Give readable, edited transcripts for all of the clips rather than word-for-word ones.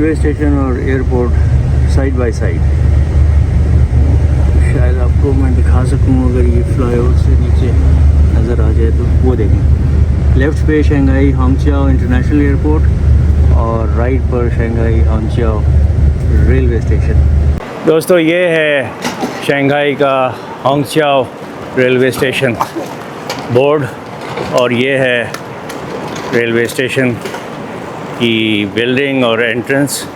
Railway station और airport side by side. शायद आपको मैं दिखा सकूं अगर ये फ्लाईओवर से नीचे नज़र आ जाए तो। वो देखें, लेफ़्ट पे शंघाई होंगचाओ इंटरनेशनल एयरपोर्ट और राइट पर शंघाई होंगचाओ रेलवे स्टेशन। दोस्तों, ये है शंघाई का होंगचाओ रेलवे स्टेशन बोर्ड और ये है रेलवे स्टेशन की बिल्डिंग और एंट्रेंस।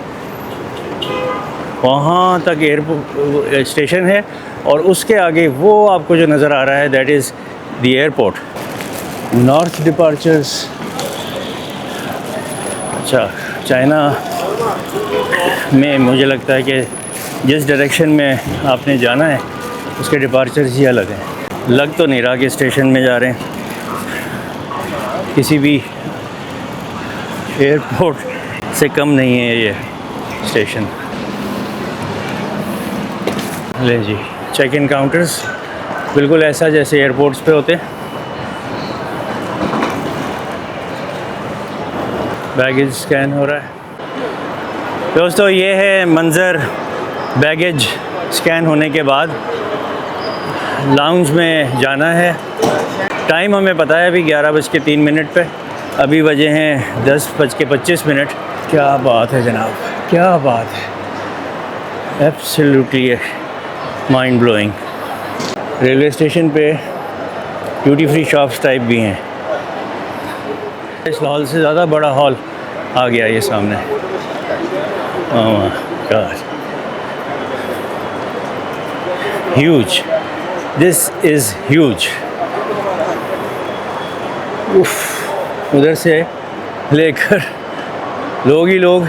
वहाँ तक एयरपोर्ट स्टेशन है और उसके आगे वो आपको जो नज़र आ रहा है that is the airport. North departures, अच्छा, चाइना में मुझे लगता है कि जिस डायरेक्शन में आपने जाना है उसके डिपार्चर्स ही अलग हैं। लग तो नहीं रहा कि स्टेशन में जा रहे हैं, किसी भी एयरपोर्ट से कम नहीं है ये स्टेशन। ले जी, चेक इन काउंटर्स बिल्कुल ऐसा जैसे एयरपोर्ट्स पे होते हैं। बैगेज स्कैन हो रहा है। दोस्तों, ये है मंज़र बैगेज स्कैन होने के बाद। लाउंज में जाना है। टाइम हमें पता है अभी 11:03 पे, अभी बजे हैं 10:25। क्या बात है जनाब, क्या बात है, absolutely mind blowing. Railway station पे ड्यूटी फ्री शॉप्स टाइप भी हैं। इस हॉल से ज़्यादा बड़ा हॉल आ गया ये सामने। Oh my God, huge, this is huge. उफ, उधर से लेकर लोग ही लोग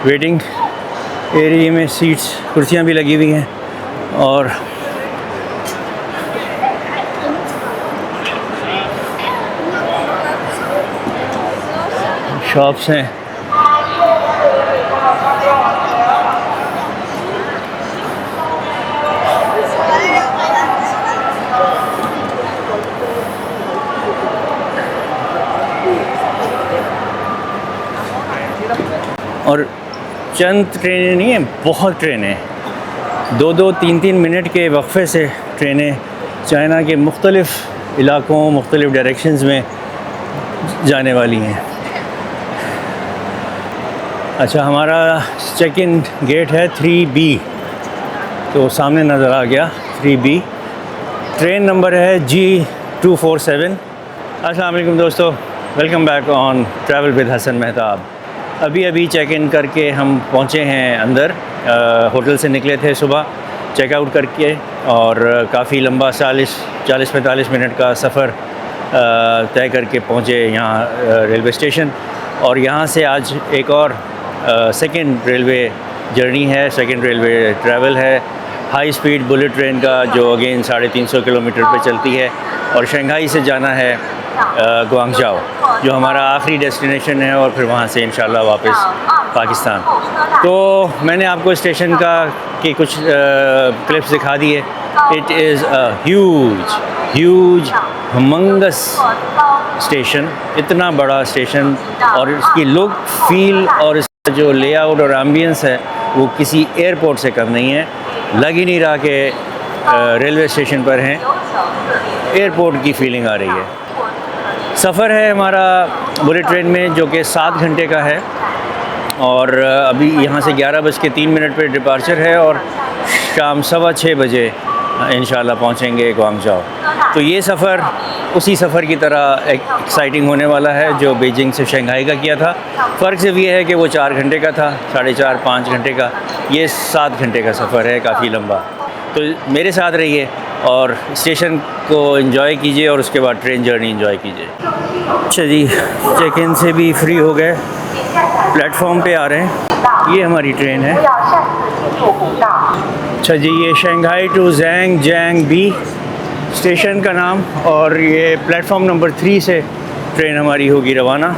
वेटिंग एरिया में, सीट्स कुर्सियां भी लगी हुई हैं और शॉप्स हैं। और चंद ट्रेनें नहीं हैं, बहुत ट्रेनें, 2-2, 3-3 मिनट के वक्फे से ट्रेनें चाइना के मुख्तलिफ़ इलाकों, मुख्तलिफ़ डायरेक्शंस में जाने वाली हैं। अच्छा, हमारा चेक इन गेट है 3B, तो सामने नज़र आ गया 3B। ट्रेन नंबर है G247। अस्सलाम वालेकुम दोस्तों, welcome back on travel with Hasan Mehtab. अभी चेक इन करके हम पहुँचे हैं अंदर। होटल से निकले थे सुबह चेकआउट करके और काफ़ी लंबा 40-45 मिनट का सफ़र तय करके पहुँचे यहाँ रेलवे स्टेशन। और यहाँ से आज एक और सेकंड रेलवे जर्नी है, सेकंड रेलवे ट्रैवल है, हाई स्पीड बुलेट ट्रेन का, जो अगेन 350 किलोमीटर पे चलती है और शंघाई से जाना है गुआंगझाओ, जो हमारा आखिरी डेस्टिनेशन है, और फिर वहाँ से इंशाल्लाह वापस पाकिस्तान। तो मैंने आपको स्टेशन के कुछ क्लिप्स दिखा दिए। It is a huge humongous station, इतना बड़ा स्टेशन, और इसकी लुक, फील और इसका जो लेआउट और एम्बियंस है वो किसी एयरपोर्ट से कम नहीं है। लग ही नहीं रहा कि रेलवे स्टेशन पर हैं, एयरपोर्ट की फीलिंग आ रही है। सफ़र है हमारा बुलेट ट्रेन में जो कि 7 घंटे का है और अभी यहाँ से 11:03 पर डिपार्चर है और शाम 6:15 बजे इंशाल्लाह पहुँचेंगे गुआंगझाओ। तो ये सफ़र उसी सफ़र की तरह एक्साइटिंग होने वाला है जो बीजिंग से शंघाई का किया था। फ़र्क सिर्फ ये है कि वो 4 घंटे का था, 4.5-5 घंटे का, ये 7 घंटे का सफ़र है, काफ़ी लंबा। तो मेरे साथ रहिए और स्टेशन को एंजॉय कीजिए और उसके बाद ट्रेन जर्नी एंजॉय कीजिए। अच्छा जी, चेक इन से भी फ्री हो गए, प्लेटफॉर्म पे आ रहे हैं। ये हमारी ट्रेन है। अच्छा जी, ये शंघाई टू ज़ैंगजियांग स्टेशन का नाम, और ये प्लेटफॉर्म नंबर 3 से ट्रेन हमारी होगी रवाना।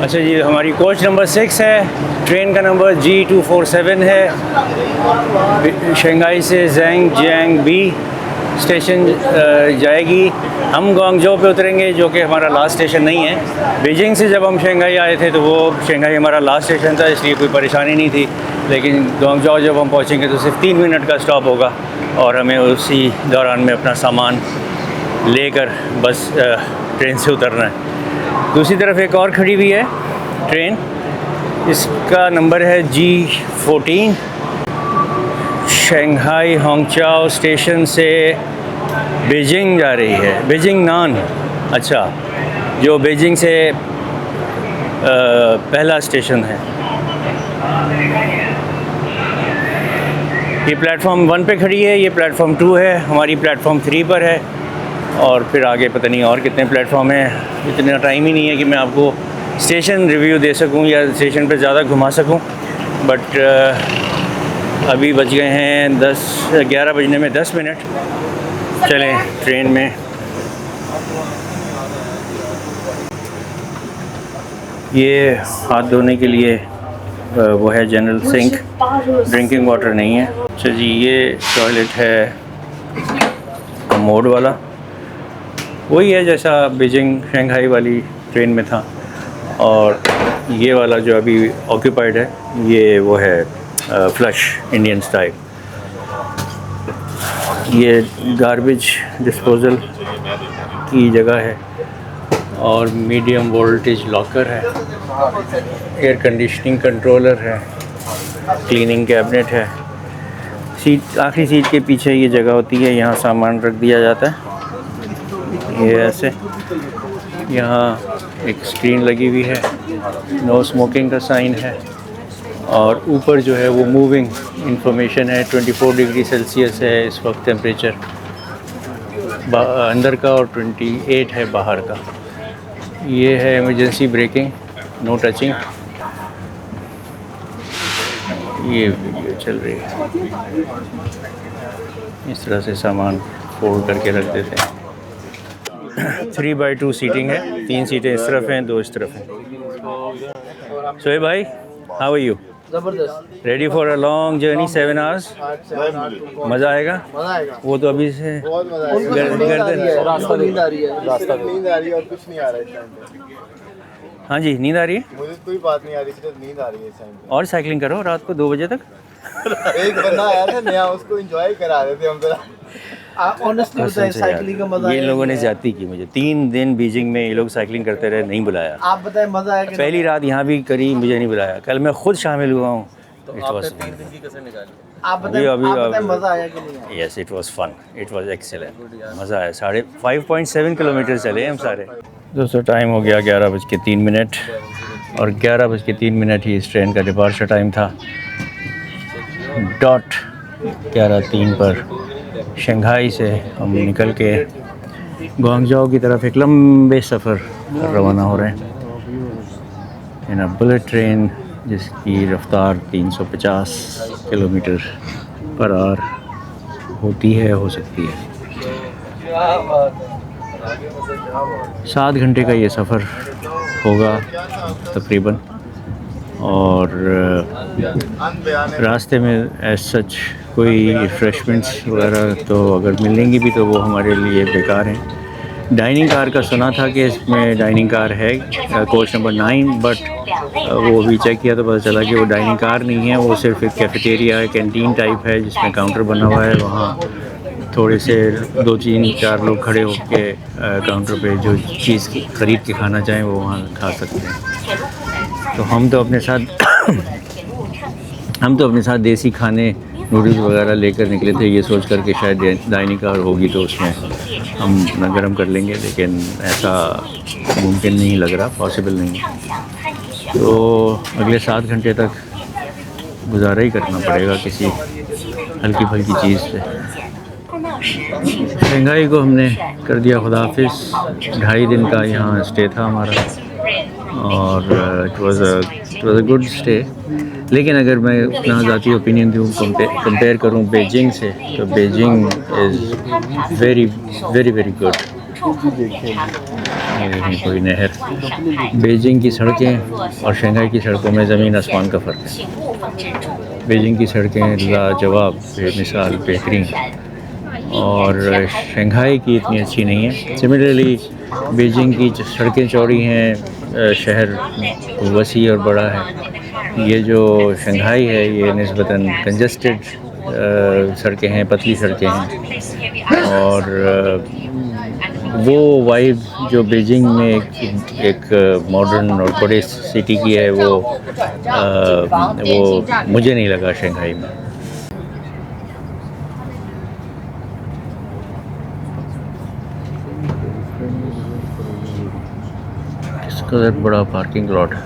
अच्छा जी, हमारी कोच नंबर 6 है, ट्रेन का नंबर G247 है, शंघाई से ज़ैंगजियांग स्टेशन जाएगी। हम ग्वांगझो पे उतरेंगे जो कि हमारा लास्ट स्टेशन नहीं है। बीजिंग से जब हम शंघाई आए थे तो वो शंघाई हमारा लास्ट स्टेशन था, इसलिए कोई परेशानी नहीं थी। लेकिन ग्वांगझो जब हम पहुँचेंगे तो सिर्फ 3 मिनट का स्टॉप होगा और हमें उसी दौरान में अपना सामान लेकर बस ट्रेन से उतरना है। दूसरी तरफ एक और खड़ी हुई है ट्रेन, इसका नंबर है G14। शंघाई होंगचाओ स्टेशन से बीजिंग जा रही है, बीजिंग नान। अच्छा, जो बीजिंग से पहला स्टेशन है। ये प्लेटफॉर्म 1 पे खड़ी है, ये प्लेटफॉर्म 2 है, हमारी प्लेटफॉर्म 3 पर है। और फिर आगे पता नहीं और कितने प्लेटफॉर्म हैं। इतना टाइम ही नहीं है कि मैं आपको स्टेशन रिव्यू दे सकूं या स्टेशन पे ज़्यादा घुमा सकूं। बट अभी बज गए हैं 11 बजने में 10 मिनट। चलें ट्रेन में। ये हाथ धोने के लिए वो है जनरल सिंक, ड्रिंकिंग वाटर नहीं है। अच्छा जी, ये टॉयलेट है कमोड वाला, वही है जैसा बीजिंग शंघाई वाली ट्रेन में था। और ये वाला जो अभी ऑक्यूपाइड है, ये वो है फ्लश इंडियन स्टाइल। ये गार्बेज डिस्पोजल की जगह है और मीडियम वोल्टेज लॉकर है, एयर कंडीशनिंग कंट्रोलर है, क्लीनिंग कैबिनेट है। सीट, आखिरी सीट के पीछे ये जगह होती है, यहाँ सामान रख दिया जाता है। ये ऐसे, यहाँ एक स्क्रीन लगी हुई है, नो स्मोकिंग का साइन है। और ऊपर जो है वो मूविंग इंफॉर्मेशन है। 24 डिग्री सेल्सियस है इस वक्त टेम्परेचर अंदर का और 28 है बाहर का। ये है इमरजेंसी ब्रेकिंग, नो टचिंग। ये वीडियो चल रही है। इस तरह से सामान फोल्ड करके रख देते हैं। 3x2 सीटिंग है, 3 सीटें इस तरफ हैं, 2 इस तरफ हैं। सोहेब भाई, हाउ आर यू? जबरदस्त। Ready for a long journey 7 hours? मज़ा आएगा? मजा आएगा, वो तो अभी से बहुत मजा आएगा। रास्ता नींद आ रही है, नींद आ रही है और कुछ नहीं आ रहा है इस टाइम पे। हाँ जी, नींद आ रही है? मुझे कोई बात नहीं आ रही, सिर्फ नींद आ रही है इस टाइम और साइकिलिंग करो रात को 2 बजे तक। पे। एक बंदा आया था नया, उसको एंजॉय करा रहे थे हम जरा। ऑनेस्टली बताएं, साइकिलिंग का मजा ये लोगों ने ज्यादती की मुझे। 3 दिन बीजिंग में ये लोग साइकिलिंग करते रहे, नहीं बुलाया। आप बताएं मजा आया कि पहली रात यहाँ भी करी, मुझे नहीं बुलाया। कल मैं खुद शामिल हुआ हूँ। आप बताएं मजा आया कि नहीं आया? Yes, it was fun, it was excellent, मज़ा आया। 5.7 किलोमीटर चले हम सारे। दोस्तों, टाइम हो गया 11:03 और 11:03 ही इस ट्रेन का डिपार्चर टाइम था। डॉट 11:03 पर शंघाई से हम निकल के ग्वांगझो की तरफ एक लंबे सफ़र रवाना हो रहे हैं इन अ बुलेट ट्रेन जिसकी रफ्तार 350 किलोमीटर पर आवर होती है, हो सकती है। 7 घंटे का ये सफ़र होगा तकरीबन। और रास्ते में एज सच कोई रिफ़्रेशमेंट्स वगैरह तो अगर मिलेंगी भी तो वो हमारे लिए बेकार हैं। डाइनिंग कार का सुना था कि इसमें डाइनिंग कार है, कोच नंबर 9, बट वो भी चेक किया तो पता चला कि वो डाइनिंग कार नहीं है, वो सिर्फ एक कैफेटेरिया, कैंटीन टाइप है जिसमें काउंटर बना हुआ है। वहाँ थोड़े से 2, 3, 4 लोग खड़े होकर काउंटर पे जो चीज़ ख़रीद के खाना चाहें वो वहाँ खा सकते हैं। तो हम तो अपने साथ देसी खाने, नूडल्स वगैरह लेकर निकले थे, ये सोच कर कि शायद डाइनिंग कार होगी तो उसमें हम न गर्म कर लेंगे, लेकिन ऐसा मुमकिन नहीं लग रहा, पॉसिबल नहीं है। तो अगले 7 घंटे तक गुजारा ही करना पड़ेगा किसी हल्की फुल्की चीज़ से। शंघाई को हमने कर दिया खुदा हाफिज़। 2.5 दिन का यहाँ स्टे था हमारा और it was a good stay. लेकिन अगर मैं अपना ज़ाती ओपिनियन दूँ, कंपेयर करूँ बीजिंग से, तो Beijing is very very very good. ये देखें कोई नहर। बीजिंग की सड़कें और शंघाई की सड़कों में ज़मीन आसमान का फ़र्क है। बीजिंग की सड़कें लाजवाब, बेमिसाल, बेहतरीन, और शंघाई की इतनी अच्छी नहीं है। सिमिलरली बीजिंग की सड़कें चौड़ी हैं, शहर वसी और बड़ा है। ये जो शंघाई है ये निस्बतन कंजस्टेड सड़कें हैं, पतली सड़कें हैं, और वो वाइब जो बीजिंग में एक मॉडर्न और बड़े सिटी की है वो मुझे नहीं लगा शंघाई में। किस कदर बड़ा पार्किंग लॉट है।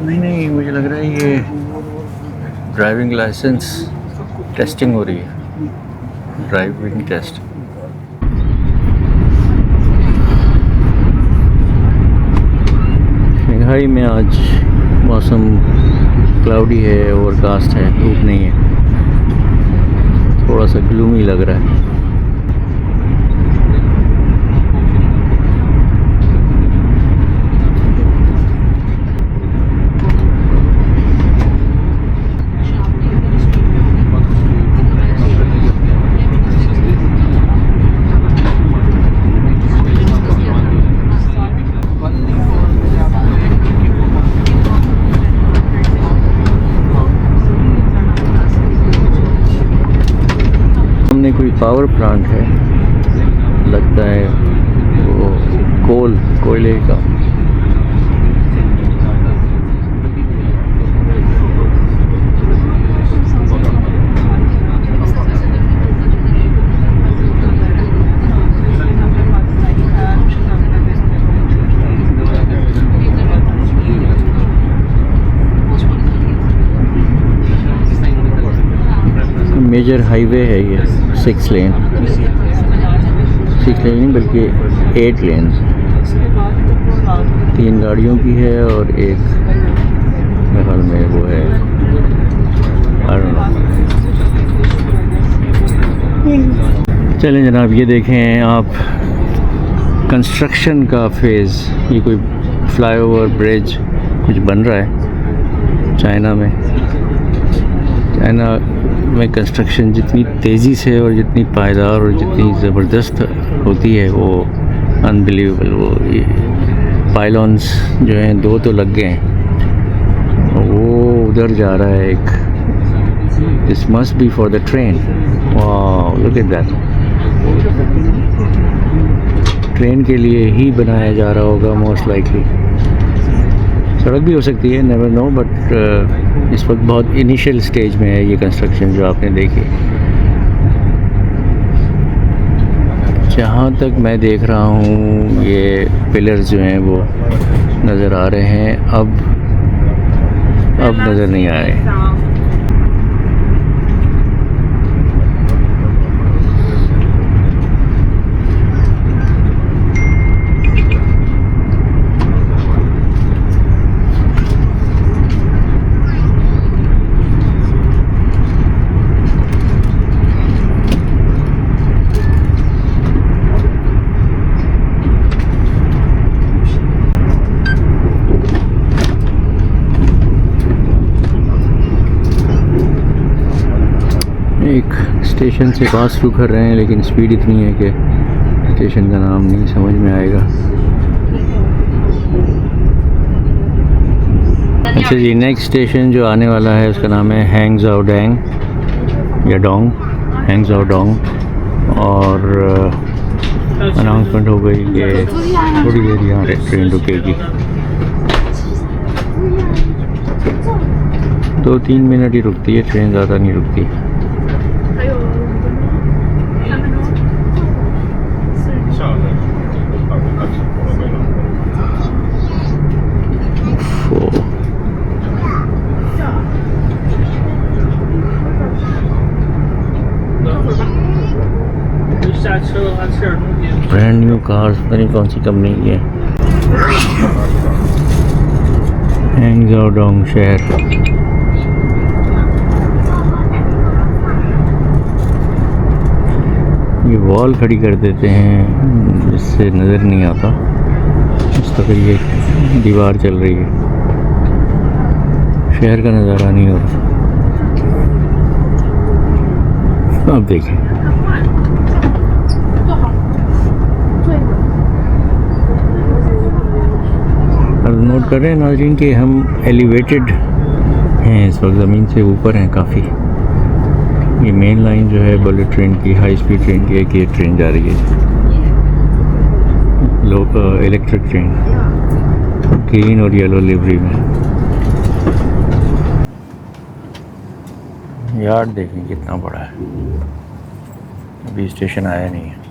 नहीं, मुझे लग रहा है ये ड्राइविंग लाइसेंस टेस्टिंग हो रही है, ड्राइविंग टेस्ट। शंघाई में आज मौसम क्लाउडी है, ओवरकास्ट है, धूप नहीं है, थोड़ा सा ग्लूमी लग रहा है। कोई पावर प्लांट है, लगता है वो कोयले का। मेजर हाईवे है ये, 6 लेन नहीं बल्कि 8 लेन, 3 गाड़ियों की है और एक मेरे ख्याल में वो है, आई डोंट नो। चलें जनाब, ये देखें आप कंस्ट्रक्शन का फेज़। ये कोई फ्लाईओवर ब्रिज कुछ बन रहा है चाइना में। चाइना में कंस्ट्रक्शन जितनी तेज़ी से और जितनी पायदार और जितनी ज़बरदस्त होती है वो अनबिलीवेबल। वो पाइलॉन्स जो हैं 2 तो लग गए हैं, वो उधर जा रहा है एक। This must be for the train. वाह, लुक एट दैट। ट्रेन के लिए ही बनाया जा रहा होगा मोस्ट लाइकली। सड़क भी हो सकती है, नेवर नो, बट इस वक्त बहुत इनिशियल स्टेज में है ये कंस्ट्रक्शन जो आपने देखी। जहाँ तक मैं देख रहा हूँ ये पिलर्स जो हैं वो नज़र आ रहे हैं, अब नज़र नहीं आ रहे। एक स्टेशन से पास थ्रू कर रहे हैं, लेकिन स्पीड इतनी है कि स्टेशन का नाम नहीं समझ में आएगा। अच्छा जी, नेक्स्ट स्टेशन जो आने वाला है उसका नाम है हैंगजाओ डैंग या डोंग, हैंगजाओ डोंग। और अनाउंसमेंट हो गई कि थोड़ी देर यहाँ ट्रेन रुकेगी, 2-3 मिनट ही रुकती है ट्रेन, ज़्यादा नहीं रुकती। ब्रांड न्यू कार्स, पता नहीं कौन सी कंपनी की है। हैंगजाओ डोंग शहर। ये वॉल खड़ी कर देते हैं जिससे नज़र नहीं आता, मुस्तकिल ये दीवार चल रही है, शहर का नज़ारा नहीं हो रहा। अब देखिए अब नोट कर रहे हैं नाज़रीन कि हम एलिवेटेड हैं, इस वक्त ज़मीन से ऊपर हैं काफ़ी। ये मेन लाइन जो है बुलेट ट्रेन की, हाई स्पीड ट्रेन की, एक ये ट्रेन जा रही है लोग इलेक्ट्रिक ट्रेन, ग्रीन और येलो लिवरी में। यार्ड देखें कितना बड़ा है, अभी स्टेशन आया नहीं है।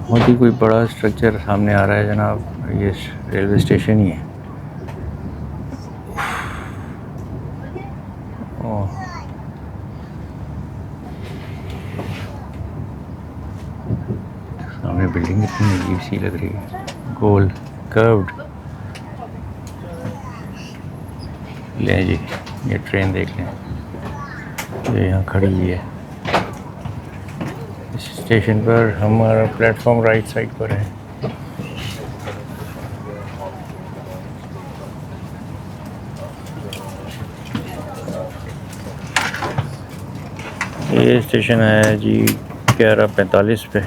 बहुत ही कोई बड़ा स्ट्रक्चर सामने आ रहा है जनाब, ये रेलवे स्टेशन ही है। ओह, सामने बिल्डिंग कितनी अजीब सी लग रही है, गोल कर्व्ड। लें जी, ये ट्रेन देख लें, ये यहाँ खड़ी हुई है। इस स्टेशन पर हमारा प्लेटफॉर्म राइट साइड पर है। ये स्टेशन है जी 11:45 पे,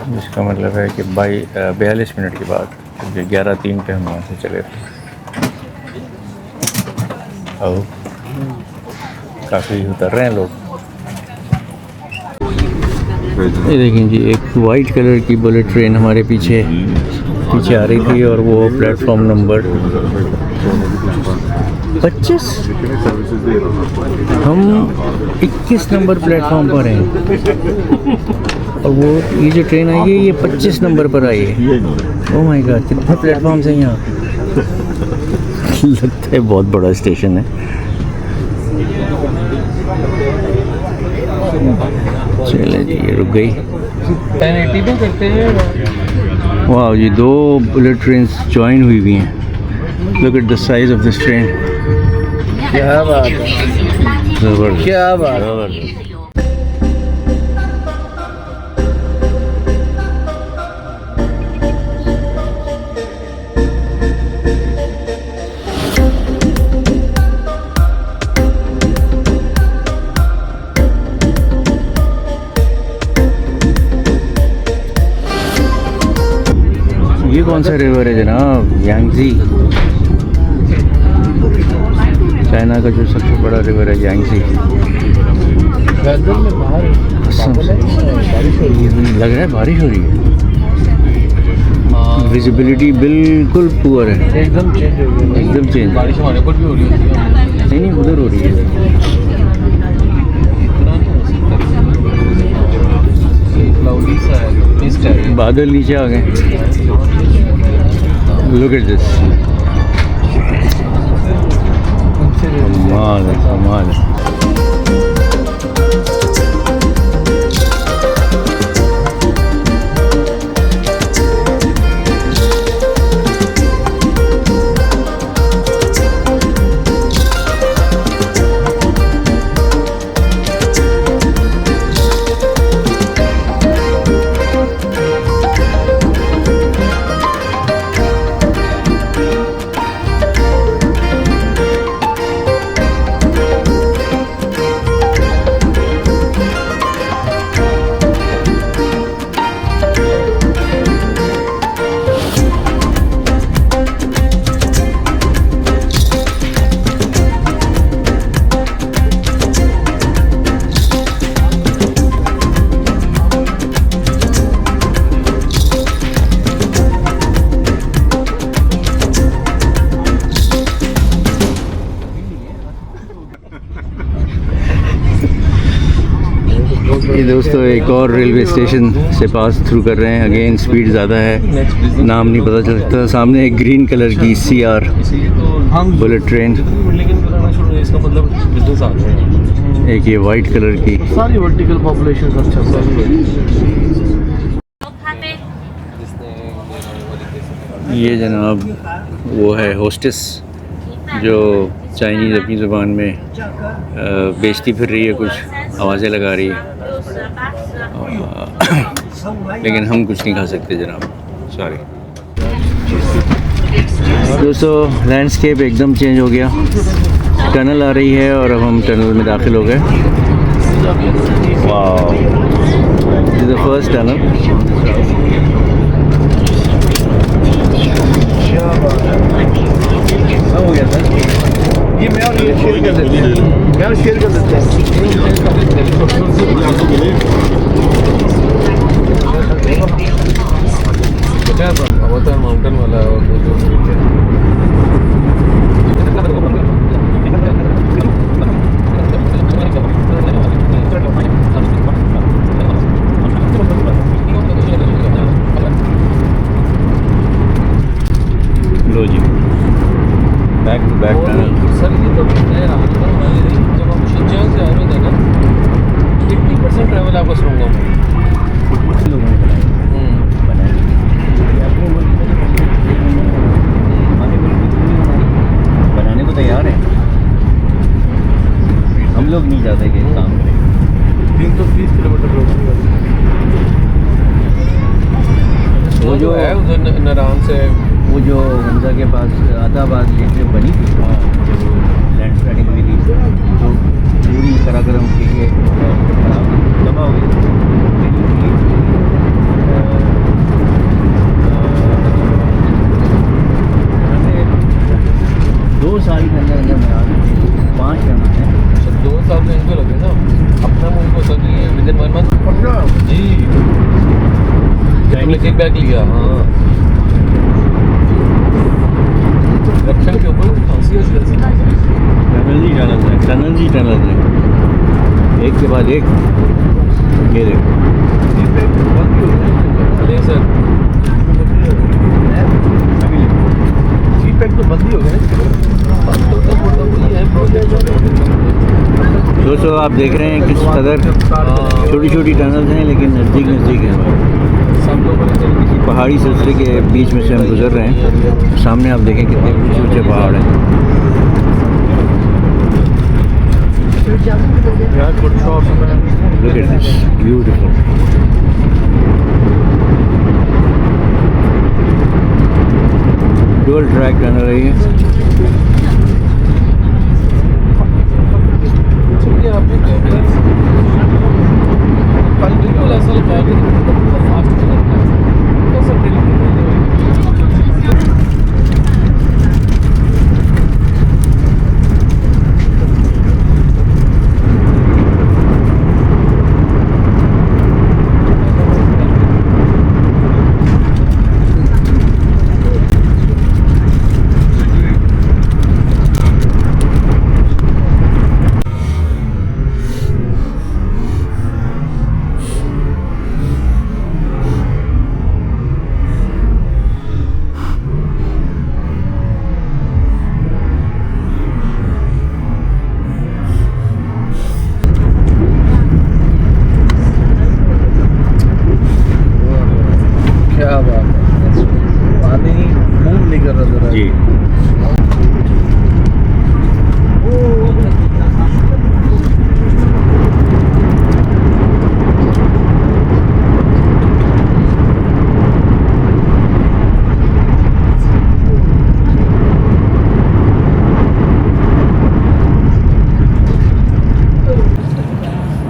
जिसका मतलब है कि 42 मिनट के बाद, क्योंकि 11:03 पे हम वहाँ से चले थे। और काफ़ी उतर रहे हैं लोग। ये देखें जी, एक वाइट कलर की बुलेट ट्रेन हमारे पीछे आ रही थी और वो प्लेटफॉर्म नंबर 25, हम 21 नंबर प्लेटफॉर्म पर हैं और वो ये जो ट्रेन आई है ये 25 नंबर पर आई है। ओह माय गॉड, कितने प्लेटफॉर्म्स हैं यहाँ। लगता है बहुत बड़ा स्टेशन है। चले जी, ये रुक गई। 1080 पे करते हैं। वाह जी, 2 बुलेट ट्रेन्स ज्वाइन हुई हैं। Look at the size of this train. क्या बात है, जबरदस्त, क्या बात है। जबरदस्त। ये कौन सा रिवर है जनाब? यांगजी, चाइना का जो सबसे बड़ा रिवर है यांगजी। लग रहा है बारिश हो रही है, विजिबिलिटी बिल्कुल पुअर है, एकदम चेंज हो गया, एकदम चेंज। बारिश हमारे ऊपर भी हो रही होती है। नहीं उधर हो रही है। क्लाउडी सा है, मिस्ट है। बादल नीचे आ गए। लुक एट दिस, कमाल है, कमाल है। ये दोस्तों एक और रेलवे स्टेशन से पास थ्रू कर रहे हैं। अगेन स्पीड ज़्यादा है, नाम नहीं पता चलता। सामने एक ग्रीन कलर की CR बुलेट ट्रेन, इसका मतलब बिजनेस आ गया। एक ये वाइट कलर की। सारी वर्टिकल पॉपुलेशन का अच्छा ये जनाब वो है होस्टेस जो चाइनीज़ अपनी ज़ुबान में बेचती फिर रही है, कुछ आवाज़ें लगा रही है। लेकिन हम कुछ नहीं खा सकते जनाब, सॉरी। दोस्तों लैंडस्केप एकदम चेंज हो गया, टनल आ रही है और अब हम टनल में दाखिल हो गए। वाह, this is the first tunnel. हो गया था ये मैं और ये शेयर कर देते हैं, मैं और शेयर कर देते हैं। अवतार माउंटेन वाला और वो जो लो जी, back to back tunnel. Sir ये तो मैं रहा था हमारे जब हम शिनचांग से आ रहे थे ना 80% ट्रैवल आपको सुनूंगा बनाने को तैयार है, हम लोग नहीं चाहते कि काम करें। 330 किलोमीटर वो जो है उधर नारायण से वो जो हमजा के पास आदाबाद लेक जो बनी थी, लैंड स्लाइडिंग हुई थी, तो पूरी कराक्रम के लिए दबा हो गई। 2 साल के अंदर अंदर बना 5 टन है। 2 साल में इनको लगे ना अपना मुझे होता कि ये विद इन 1 मंथ जी हमने फीडबैक लिया। हाँ रक्षण के ऊपर खांसी और शिरसी टनल ही टनल है, टनल ही टनल है, एक के बाद एक। ये देखो अरे सर फीडबैक तो बंद ही हो गए। दोस्तों आप देख रहे हैं किस कदर छोटी छोटी टनल्स हैं, लेकिन नज़दीक नज़दीक हैं। सब लोगों ने पहाड़ी सिलसिले के बीच में से हम गुजर रहे हैं। सामने आप देखें कितने ऊंचे ऊंचे पहाड़ हैं। Look at this, beautiful. Dual track tunnel है ये। बिल्कुल ऐसा लगा कि फास्ट चलता है कैसे क्या बात है, पानी मूव नहीं कर रहा जरा जी।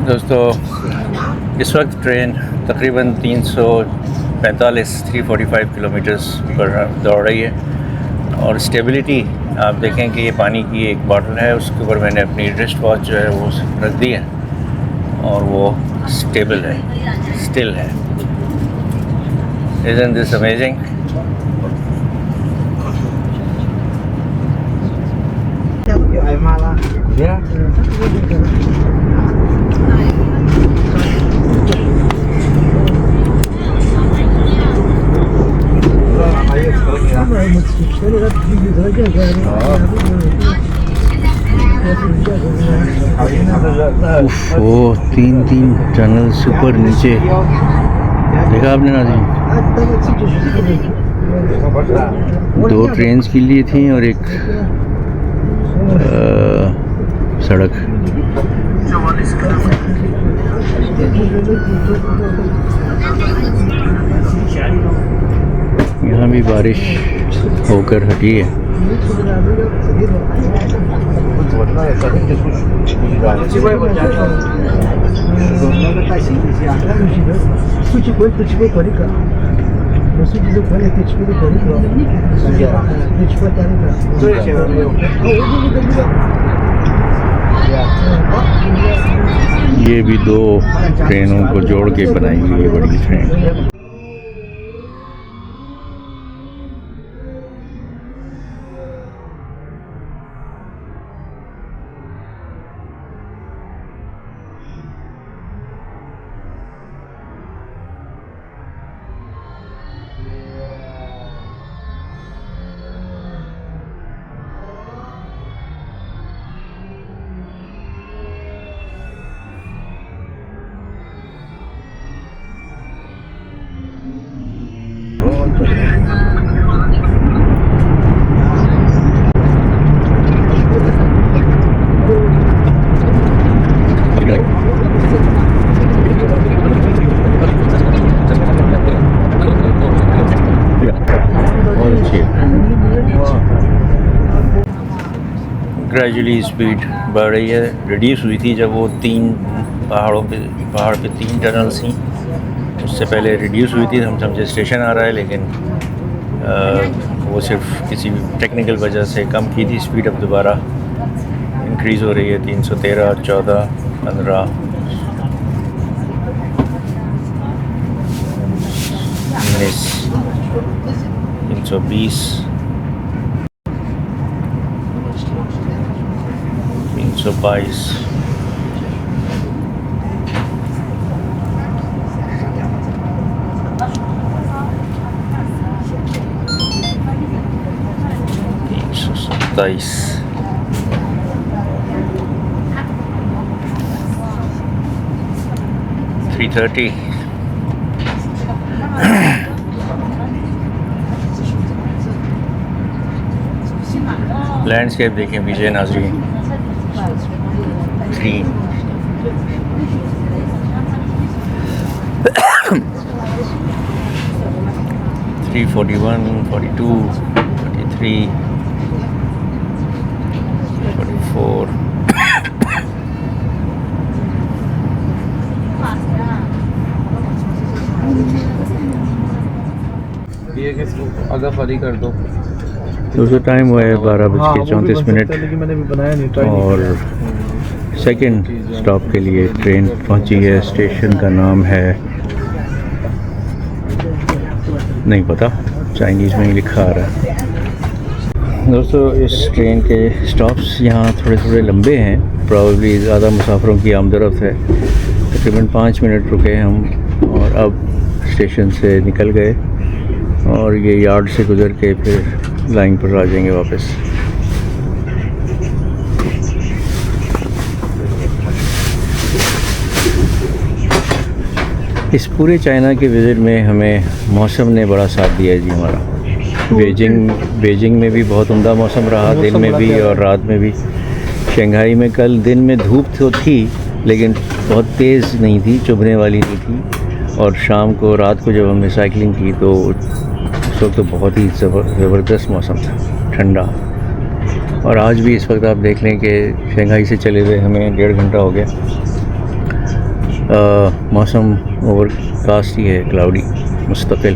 दोस्तों इस वक्त ट्रेन तकरीबन 345 किलोमीटर्स पर दौड़ रही है, और स्टेबिलिटी आप देखें कि ये पानी की एक बॉटल है, उसके ऊपर मैंने अपनी रिस्ट वॉच जो है वो रख दी है और वो स्टेबल है, स्टिल है। Isn't this amazing? वो 3 टनल्स ऊपर नीचे देखा आपने नाज़रीन। 2 ट्रेन्स के लिए थी और एक सड़क। यहाँ भी बारिश होकर हटी है। ये भी 2 ट्रेनों को जोड़ के बनाई हुई है बड़ी ट्रेन। ग्रेजुअली स्पीड बढ़ रही है। रिड्यूस हुई थी जब वो 3 पहाड़ पे 3 टनल्स थी, उससे पहले रिड्यूस हुई थी। हम समझे स्टेशन आ रहा है, लेकिन वो सिर्फ किसी टेक्निकल वजह से कम की थी स्पीड। अब दोबारा इंक्रीज़ हो रही है 313, 14, 15, 19, 320, 322, 327, 330, लैंडस्केप देखें पीछे नाज़रीन। 3 341, 42, 43, 44, ये कि आधा खाली कर दो। दोस्तों टाइम हुआ है 12:34। मैंने भी बनाया नहीं। और सेकंड स्टॉप के लिए ट्रेन पहुंची है। स्टेशन का नाम है नहीं पता, चाइनीज़ में ही लिखा आ रहा है। दोस्तों इस ट्रेन के स्टॉप्स यहाँ थोड़े थोड़े लंबे हैं, प्रॉब्ली ज़्यादा मुसाफिरों की आमदरफ्त है। तकरीबन 5 मिनट रुके हम और अब स्टेशन से निकल गए और ये यार्ड से गुज़र के फिर लाइन पर आ जाएंगे वापस। इस पूरे चाइना के विज़िट में हमें मौसम ने बड़ा साथ दिया है जी हमारा। बेजिंग में भी बहुत उम्दा मौसम रहा, दिन में भी और रात में भी। शंघाई में कल दिन में धूप तो थी लेकिन बहुत तेज़ नहीं थी, चुभने वाली नहीं थी। और शाम को रात को जब हमने साइकिलिंग की तो उस वक्त तो बहुत ही ज़बरदस्त मौसम था, ठंडा। और आज भी इस वक्त आप देख लें कि शंघाई से चले हुए हमें 1.5 घंटा हो गया। मौसम ओवरकास्ट ही है, क्लाउडी मुस्तकिल।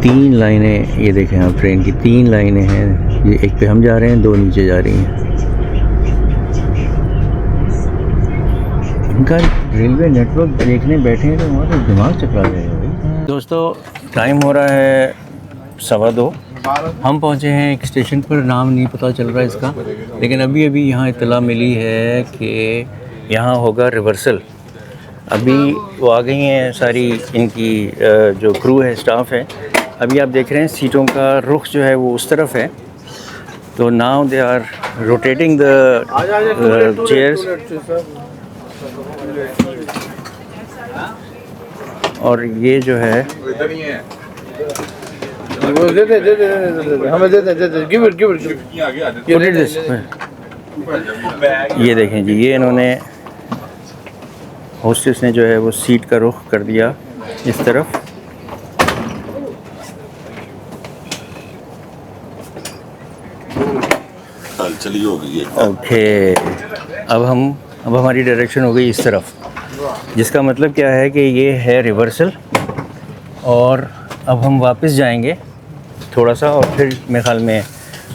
3 लाइनें ये देखें आप, ट्रेन की 3 लाइनें हैं। ये एक पे हम जा रहे हैं, 2 नीचे जा रही हैं। इनका रेलवे नेटवर्क देखने बैठे हैं तो हमारा दिमाग चकरा जाएगा भाई। दोस्तों टाइम हो रहा है 2:15। हम पहुंचे हैं एक स्टेशन पर, नाम नहीं पता चल रहा है इसका, लेकिन अभी यहाँ इत्तला मिली है कि यहाँ होगा रिवर्सल। अभी वो आ गई हैं सारी, इनकी जो क्रू है, स्टाफ है, अभी आप देख रहे हैं सीटों का रुख जो है वो उस तरफ है। तो now they are rotating the chairs, और ये जो है ये देखें जी, ये इन्होंने होस्टेस ने जो है वो सीट का रुख कर दिया इस तरफ। चली होगी ओके, अब हमारी डायरेक्शन हो गई इस तरफ, जिसका मतलब क्या है कि ये है रिवर्सल, और अब हम वापस जाएंगे थोड़ा सा और फिर मेरे ख्याल में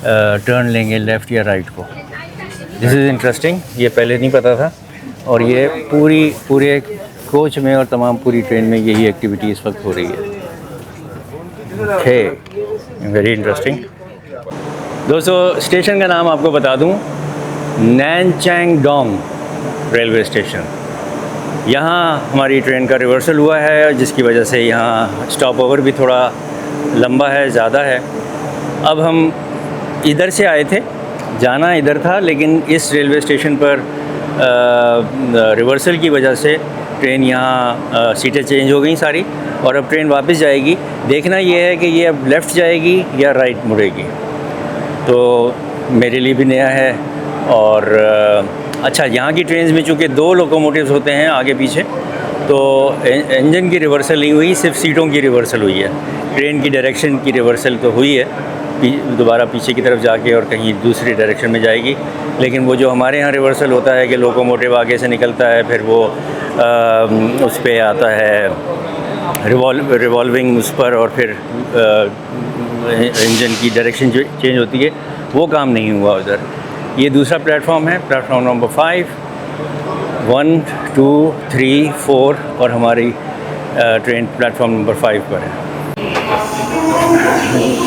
टर्न लेंगे लेफ़्ट या राइट को। दिस इज़ इंटरेस्टिंग, ये पहले नहीं पता था, और ये पूरे कोच में और तमाम पूरी ट्रेन में यही एक्टिविटी इस वक्त हो रही है। Okay, very interesting. दोस्तों, स्टेशन का नाम आपको बता दूं, नैनचैंगडोंग रेलवे स्टेशन। यहाँ हमारी ट्रेन का रिवर्सल हुआ है, जिसकी वजह से यहाँ स्टॉप ओवर भी थोड़ा लंबा है, ज़्यादा है। अब हम इधर से आए थे, जाना इधर था, लेकिन इस रेलवे स्टेशन पर रिवर्सल की वजह से ट्रेन यहाँ सीटें चेंज हो गई सारी, और अब ट्रेन वापस जाएगी। देखना ये है कि ये अब लेफ़्ट जाएगी या राइट मुड़ेगी। तो मेरे लिए भी नया है। और अच्छा, यहाँ की ट्रेन्स में चूँकि 2 लोकोमोटिव्स होते हैं आगे पीछे, तो इंजन की रिवर्सल नहीं हुई, सिर्फ सीटों की रिवर्सल हुई है। ट्रेन की डायरेक्शन की रिवर्सल तो हुई है, दोबारा पीछे की तरफ जाके और कहीं दूसरी डायरेक्शन में जाएगी। लेकिन वो जो हमारे यहाँ रिवर्सल होता है कि लोकोमोटिव आगे से निकलता है, फिर वो उस पर आता है रिवॉल्विंग उस पर, और फिर इंजन की डायरेक्शन चेंज होती है, वो काम नहीं हुआ उधर। ये दूसरा प्लेटफॉर्म है, प्लेटफॉर्म नंबर 5, 1, 2, 3, 4, और हमारी ट्रेन प्लेटफॉर्म नंबर 5 पर है।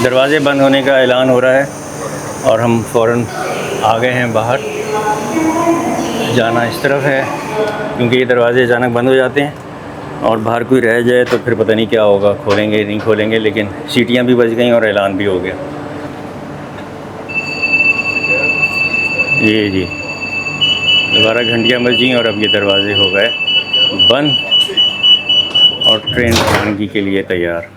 दरवाज़े बंद होने का ऐलान हो रहा है और हम फ़ौरन आ गए हैं बाहर। जाना इस तरफ है, क्योंकि ये दरवाज़े अचानक बंद हो जाते हैं, और बाहर कोई रह जाए तो फिर पता नहीं क्या होगा, खोलेंगे नहीं खोलेंगे। लेकिन सीटियाँ भी बच गई और ऐलान भी हो गया। ये जी, दोबारा घंटियाँ बजी और अब ये दरवाज़े हो गए बंद, और ट्रेन रवानगी के लिए तैयार।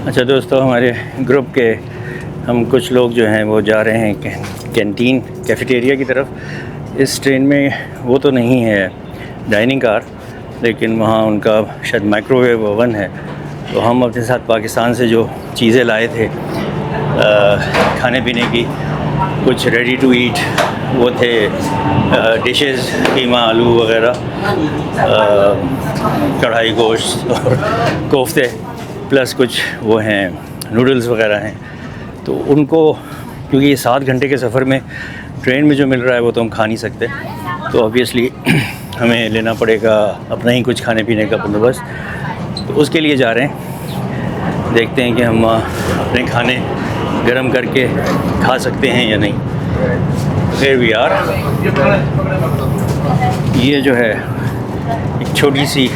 अच्छा दोस्तों, हमारे ग्रुप के हम कुछ लोग जो हैं वो जा रहे हैं कैंटीन कैफेटेरिया की तरफ। इस ट्रेन में वो तो नहीं है डाइनिंग कार, लेकिन वहाँ उनका शायद माइक्रोवेव ओवन है। तो हम अपने साथ पाकिस्तान से जो चीज़ें लाए थे खाने पीने की, कुछ रेडी टू ईट वो थे, डिशेस, कीमा, आलू वगैरह, कढ़ाई गोश्त और कोफ्ते, प्लस कुछ वो हैं नूडल्स वगैरह हैं। तो उनको, क्योंकि ये 7 घंटे के सफ़र में ट्रेन में जो मिल रहा है वो तो हम खा नहीं सकते, तो ऑब्वियसली हमें लेना पड़ेगा अपना ही कुछ खाने पीने का बंदोबस्त। तो उसके लिए जा रहे हैं, देखते हैं कि हम अपने खाने गरम करके खा सकते हैं या नहीं। Here we are। ये जो है एक छोटी सी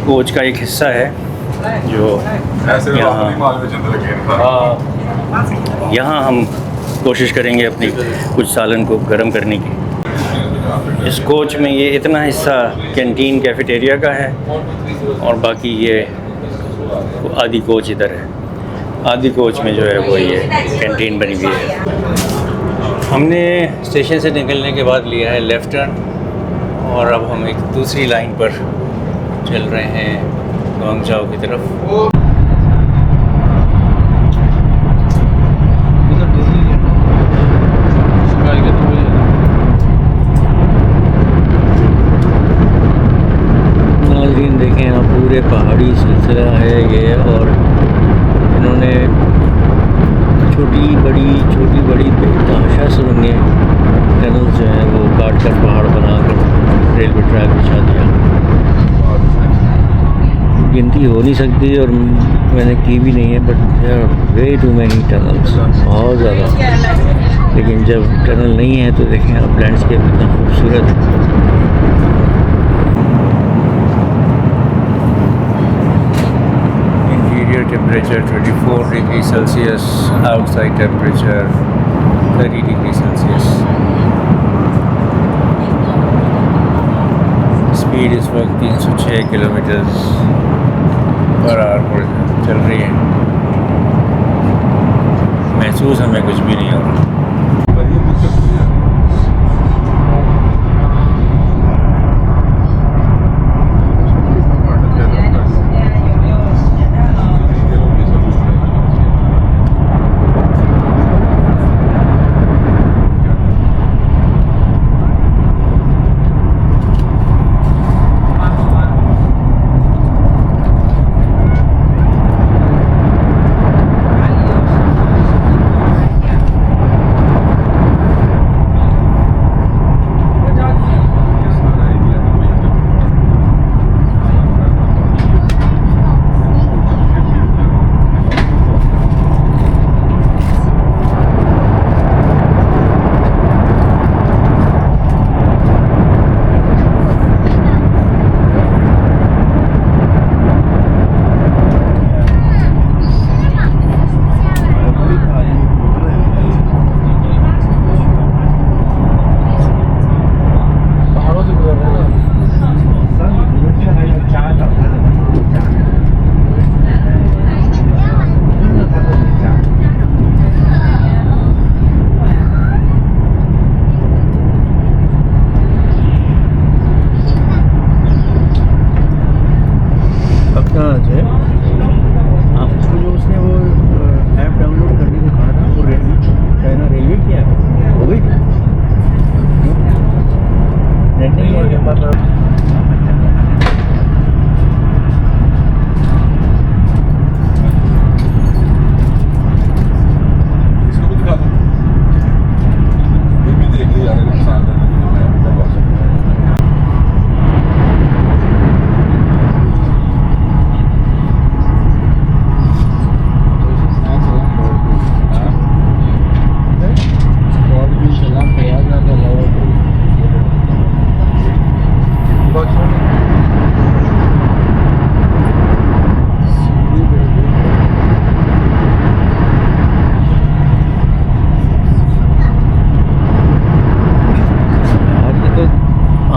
कोच का एक हिस्सा है जो यहाँ हम कोशिश करेंगे अपनी कुछ सालन को गर्म करने की। इस कोच में ये इतना हिस्सा कैंटीन कैफेटेरिया का है, और बाकी ये आधी कोच इधर है। आधी कोच में जो है वो ये कैंटीन बनी हुई है। हमने स्टेशन से निकलने के बाद लिया है लेफ़्ट टर्न, और अब हम एक दूसरी लाइन पर चल रहे हैं गुआंगझाओ की तरफ। नाज़रीन देखें, यहाँ पूरे पहाड़ी सिलसिला है ये, और इन्होंने छोटी बड़ी बेतहाशा सुरंगें, टनल्स जो हैं वो काट कर पहाड़ बनाकर रेलवे ट्रैक बिछा दिया। गिनती हो नहीं सकती और मैंने की भी नहीं है, but there are way too many tunnels, बहुत ज़्यादा। लेकिन जब टनल नहीं है तो देखें आप लैंडस्केप कितना खूबसूरत है। temperature 24 degrees Celsius, outside temperature 30 degrees Celsius. Speed इस वक्त 306 किलोमीटर पर आवर पर चल रही है। महसूस हमें कुछ भी नहीं हो रहा।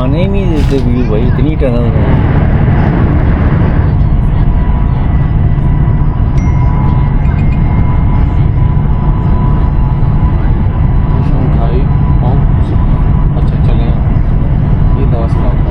आने ही नहीं देते व्यू भाई, इतनी टनल है। अच्छा चले ये 10 लाख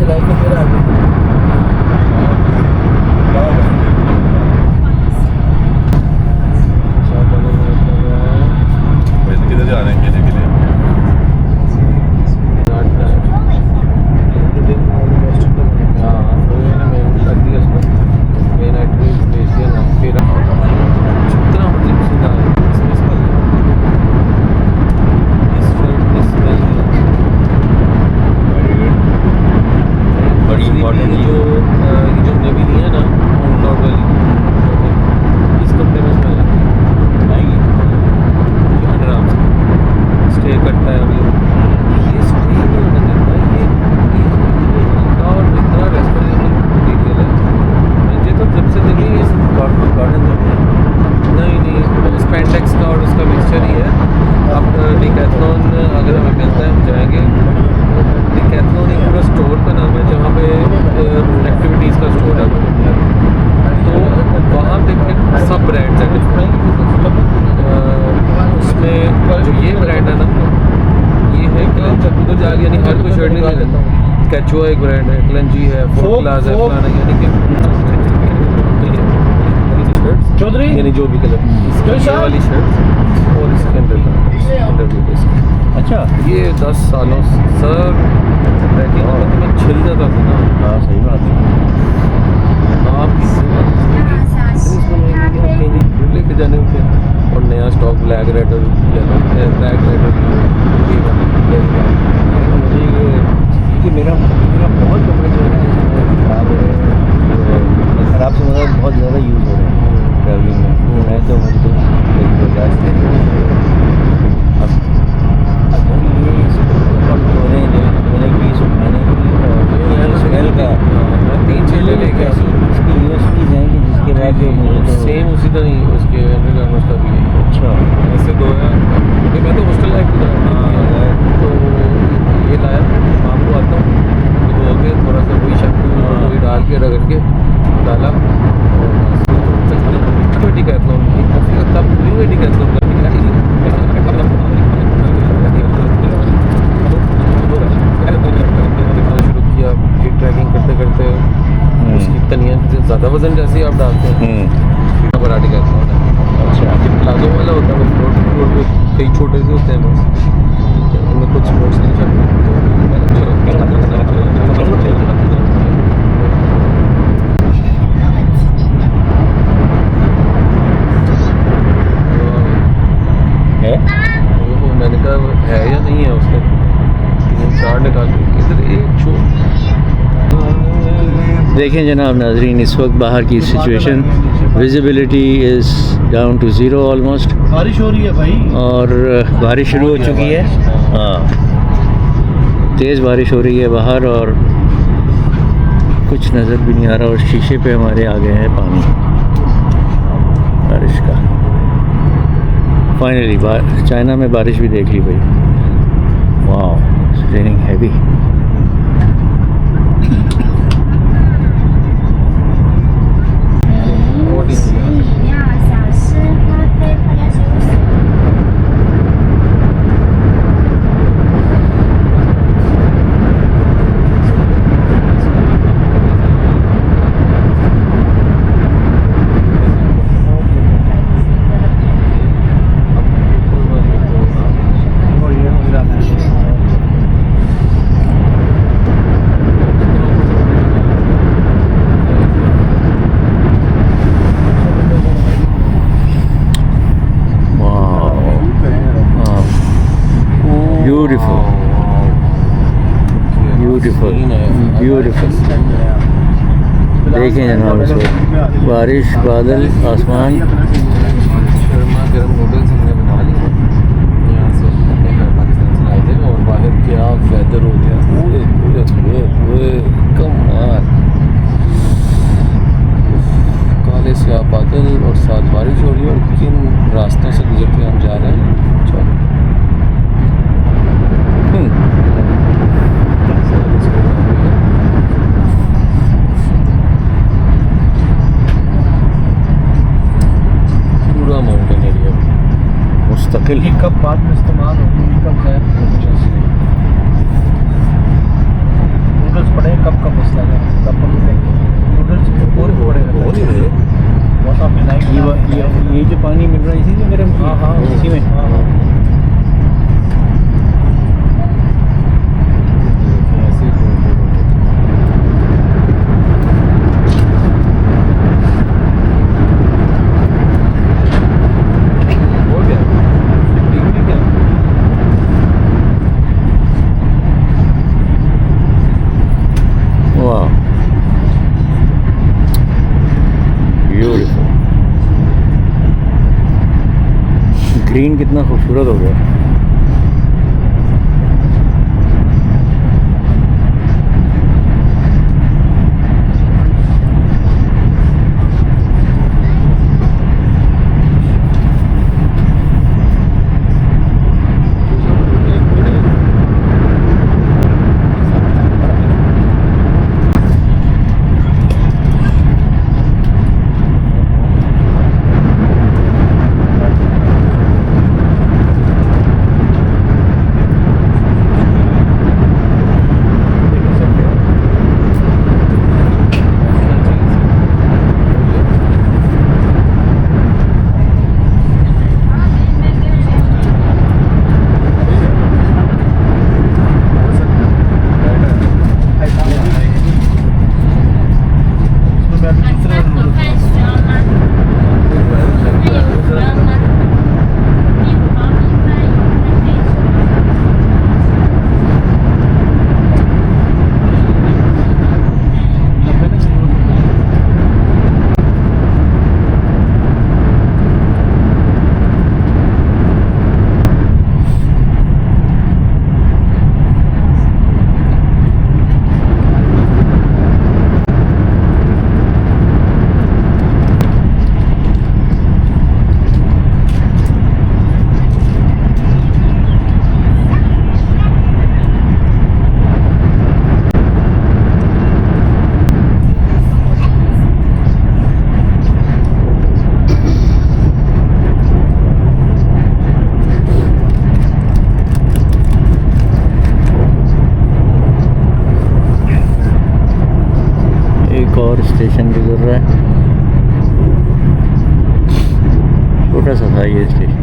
चलाई के फिर आगे किधर जा रहे हैं खेलने के लिए? कैचुआ एक ब्रांड है, क्लंजी है, फोर क्लास है, फलाना यानी कि चौधरी यानी जो भी कलर इसकी वाली शर्ट और इसके अंदर अच्छा ये 10 सालों सर पैकिंग में छिल जाता था ना। हाँ सही बात है। आप लेके जाने होते हैं और नया स्टॉक ब्लैक रेड और येलो ब्लैक रेड कि मेरा बहुत कपड़े जो है खराब हो रहे हैं, खराब से मतलब बहुत ज़्यादा यूज़ हो रहे हैं ट्रैवलिंग में। मैं तो मुझे तो बर्दाश्त नहीं अब अगर ये धोने धोने की सुखाने की स्मेल का 3 चीज़ें लेके इसकी यूएसपीज हैं कि जिसके बाद जो मुझे तो सेम उसी तरह ही उसके अंडरगारमेंट्स का भी है। अच्छा ऐसे दो है क्योंकि मैं तो हॉस्टल लाइफ गुजारा तो ये लाया शाम को आता हूँ तो धो के थोड़ा सा वही शैम्पू वही डाल के रगड़ के डाला और डिकैथलॉन एक कॉफ़ी का कप हुई डिकैथलॉन का शुरू किया फिर ट्रैकिंग करते करते उसकी तनिया ज़्यादा वजन जैसे ही आप डालते हैं बड़ा डिकैथलॉन है। अच्छा जो प्लाजो वाला होता है वो फ्लोर पे कई छोटे से होते हैं बस उनमें कुछ स्पोर्ट्स नहीं चलते। मैंने कहा है या नहीं है उसने 3-4 निकाल इधर एक छो। देखें जनाब नाजरीन, इस वक्त बाहर की situation, visibility is down to zero almost. बारिश हो रही है भाई और बारिश शुरू हो चुकी है। हाँ तेज़ बारिश हो रही है बाहर और कुछ नज़र भी नहीं आ रहा और शीशे पे हमारे आ गए हैं पानी बारिश का। फाइनली चाइना में बारिश भी देख ली भाई। Wow it's raining heavy. Beautiful देखें जनाब इस वक्त बारिश बादल आसमान। गर्मा गर्म नूडल्स हमने बना लिए यहाँ से पाकिस्तान से लाए थे और बाहर क्या वेदर हो गया पूरे पूरे पूरे पूरे कमाल काले से बादल और साथ बारिश हो रही है और किन रास्तों से गुजर के हम जा रहे हैं। पूरा माउंटेन एरिया मुस्तकिल ये कब बाद में इस्तेमाल होगी, कब है नूडल्स पड़े कब ग्रीन कितना खूबसूरत हो गया। और स्टेशन गुजर रहा है, छोटा सा था ये स्टेशन।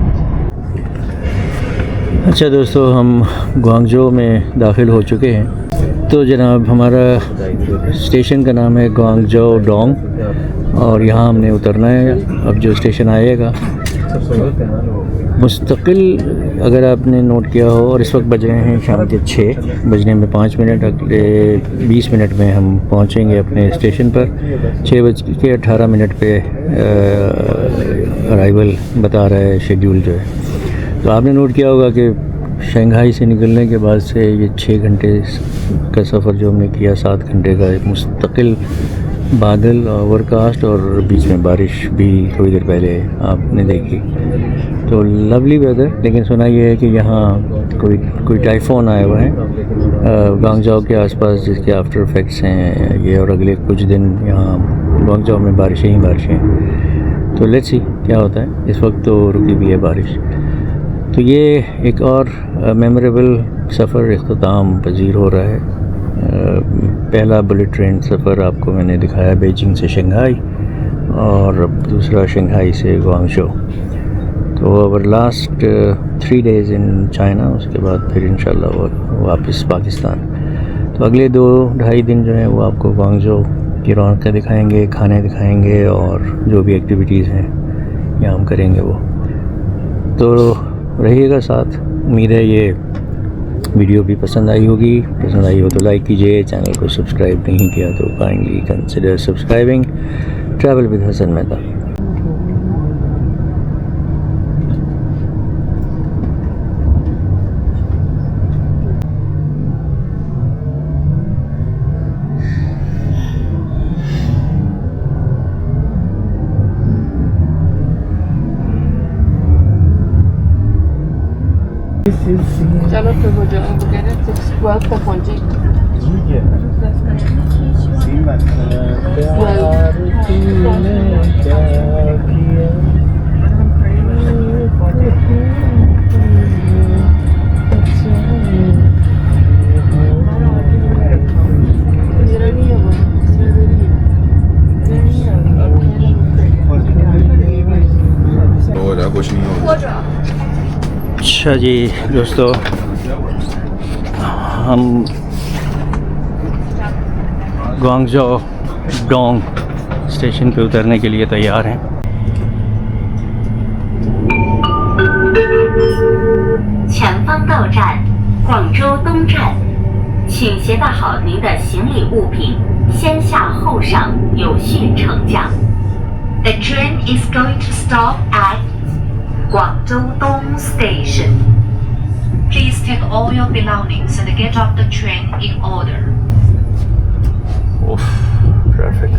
अच्छा दोस्तों, हम ग्वांगझो में दाखिल हो चुके हैं। तो जनाब, हमारा स्टेशन का नाम है ग्वांगझो डोंग और यहाँ हमने उतरना है। अब जो स्टेशन आएगा मुस्तकिल, अगर आपने नोट किया हो, और इस वक्त बज रहे हैं शाम के 6 बजने में 5 मिनट। अगले 20 मिनट में हम पहुंचेंगे अपने स्टेशन पर। 6:18 पे अराइवल बता रहा है शेड्यूल जो है। तो आपने नोट किया होगा कि शंघाई से निकलने के बाद से ये 6 घंटे का सफ़र जो हमने किया, 7 घंटे का, एक मुस्तकिल बादल ओवरकास्ट और बीच में बारिश भी थोड़ी देर पहले आपने देखी। तो लवली वेदर, लेकिन सुना ये है कि यहाँ कोई टाइफून आया हुआ है ग्वांगझो के आसपास, जिसके आफ्टर इफेक्ट्स हैं ये, और अगले कुछ दिन यहाँ ग्वांगझो में बारिशें ही बारिशें। तो लेट्स सी क्या होता है। इस वक्त तो रुकी भी है बारिश। तो ये एक और मेमोरेबल सफ़र इख्तिताम पजीर हो रहा है। पहला बुलेट ट्रेन सफ़र आपको मैंने दिखाया बीजिंग से शंघाई, और दूसरा शंघाई से ग्वांगझो। तो over last 3 days in China, उसके बाद फिर इंशाल्लाह वो वापस पाकिस्तान। तो अगले 2-2.5 दिन जो है वो आपको ग्वांगझो की रौनकें दिखाएंगे, खाने दिखाएंगे, और जो भी एक्टिविटीज़ हैं यहाँ हम करेंगे वो। तो रहिएगा साथ। उम्मीद है ये वीडियो भी पसंद आई होगी। पसंद आई हो तो लाइक कीजिए, चैनल को सब्सक्राइब नहीं किया तो kindly consider subscribing. Travel with Hasan Mehta. चलो फिर हो जाओ, वो कह रहे हैं 12 तक पहुँचे। कुछ नहीं होगा। अच्छा जी दोस्तों, हम ग्वांगझो डोंग स्टेशन पे उतरने के लिए तैयार हैं। 前方到站广州东站，请携带好您的行李物品，先下后上，有序乘降。The train is going to stop at Guangzhou Dong Station. Please take all your belongings and get off the train in order. Oof, traffic.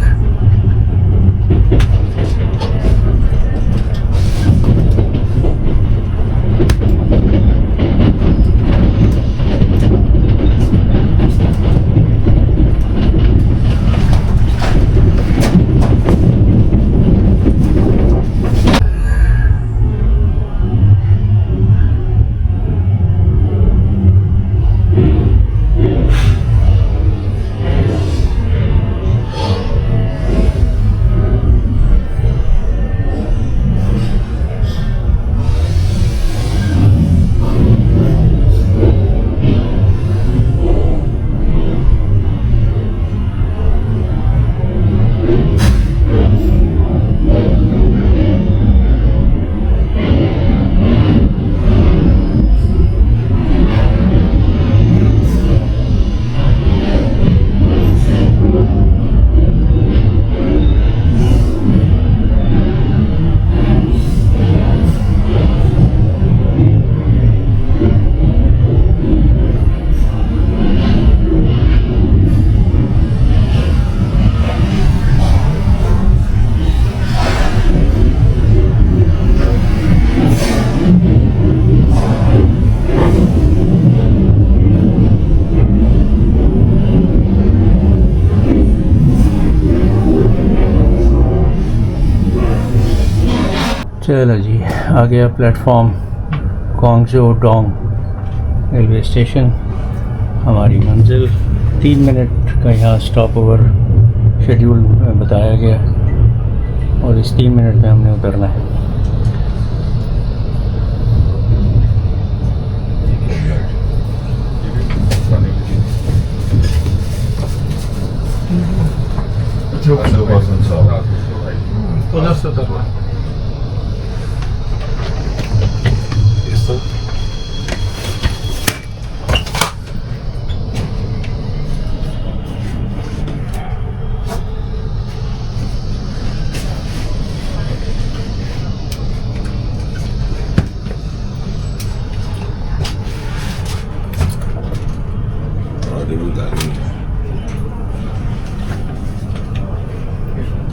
चलो जी, आ गया platform Guangzhou Dong railway station. हमारी मंजिल 3 मिनट का यहाँ स्टॉप ओवर शेड्यूल बताया गया और इस 3 मिनट में हमने उतरना है। उधर से उतर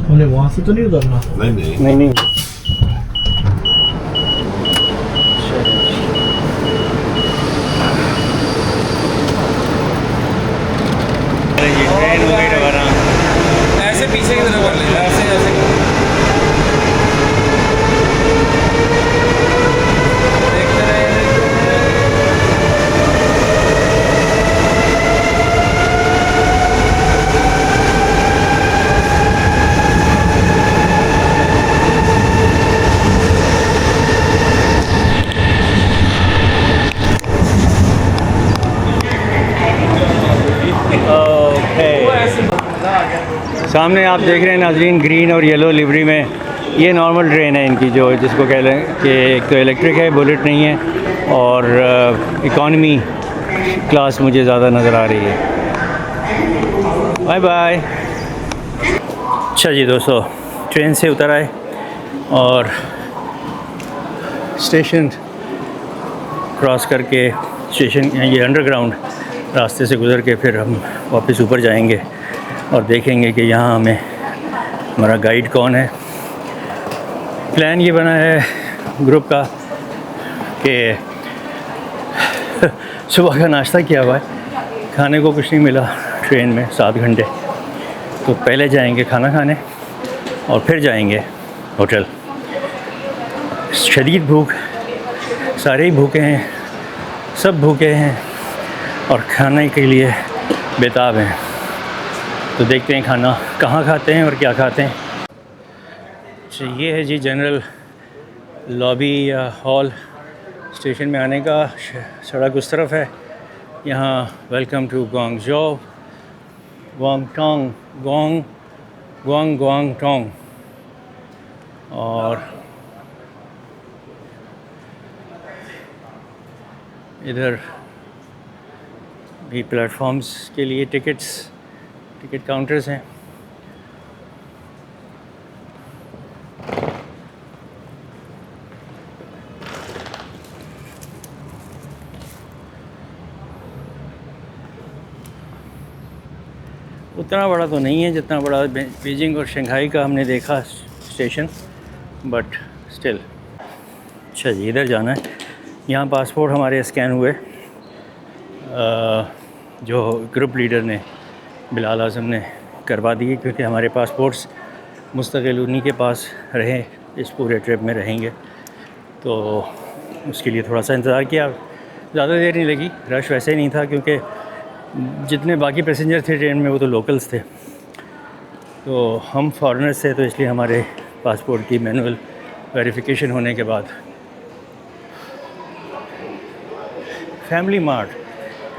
हमने वहाँ से तो नहीं उतरना। नहीं ट्रेन हो गई रवाना। ऐसे पीछे की तरफ कर ले, ऐसे ऐसे देखते रहे। सामने आप देख रहे हैं नाजरीन, ग्रीन और येलो लिवरी में ये नॉर्मल ट्रेन है इनकी, जो जिसको कह लें कि एक तो इलेक्ट्रिक है, बुलेट नहीं है, और इकॉनमी क्लास मुझे ज़्यादा नज़र आ रही है। Bye bye. अच्छा जी दोस्तों, ट्रेन से उतर आए और स्टेशन क्रॉस करके, स्टेशन ये अंडरग्राउंड रास्ते से गुज़र के फिर हम वापस ऊपर जाएंगे और देखेंगे कि यहाँ हमें हमारा गाइड कौन है। प्लान ये बना है ग्रुप का कि सुबह का नाश्ता किया हुआ है, खाने को कुछ नहीं मिला ट्रेन में 7 घंटे, तो पहले जाएंगे खाना खाने और फिर जाएंगे होटल। शदीद भूख, सारे ही भूखे हैं, सब भूखे हैं और खाने के लिए बेताब हैं। तो देखते हैं खाना कहाँ खाते हैं और क्या खाते हैं। अच्छा, ये है जी जनरल लॉबी या हॉल स्टेशन में आने का। सड़क उस तरफ है। यहाँ वेलकम टू ग्वांगझो, ग्वांगटोंग, और इधर भी प्लेटफॉर्म्स के लिए टिकट काउंटर्स हैं। उतना बड़ा तो नहीं है जितना बड़ा बीजिंग और शंघाई का हमने देखा स्टेशन, बट स्टिल। अच्छा जी, इधर जाना है। यहाँ पासपोर्ट हमारे स्कैन हुए, जो ग्रुप लीडर ने, बिलाल आज़म ने करवा दिए, क्योंकि हमारे पासपोर्ट्स मुस्तकिल उन्हीं के पास रहे, इस पूरे ट्रिप में रहेंगे, तो उसके लिए थोड़ा सा इंतज़ार किया। ज़्यादा देर नहीं लगी, रश वैसे ही नहीं था, क्योंकि जितने बाकी पैसेंजर थे ट्रेन में वो तो लोकल्स थे, तो हम फॉरेनर्स थे, तो इसलिए हमारे पासपोर्ट की मैनुअल वेरिफिकेशन होने के बाद। फैमिली मार्ट,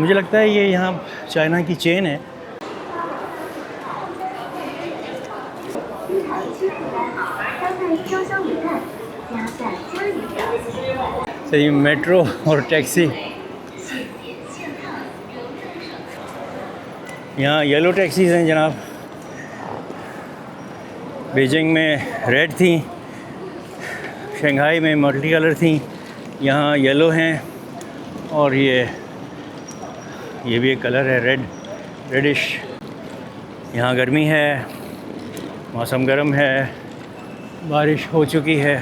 मुझे लगता है ये यहाँ चाइना की चेन है। सही, मेट्रो और टैक्सी। यहाँ येलो टैक्सीज़ हैं जनाब। बीजिंग में रेड थी, शंघाई में मल्टी कलर थी, यहाँ येलो हैं, और ये भी एक कलर है रेडिश। यहाँ गर्मी है, मौसम गर्म है, बारिश हो चुकी है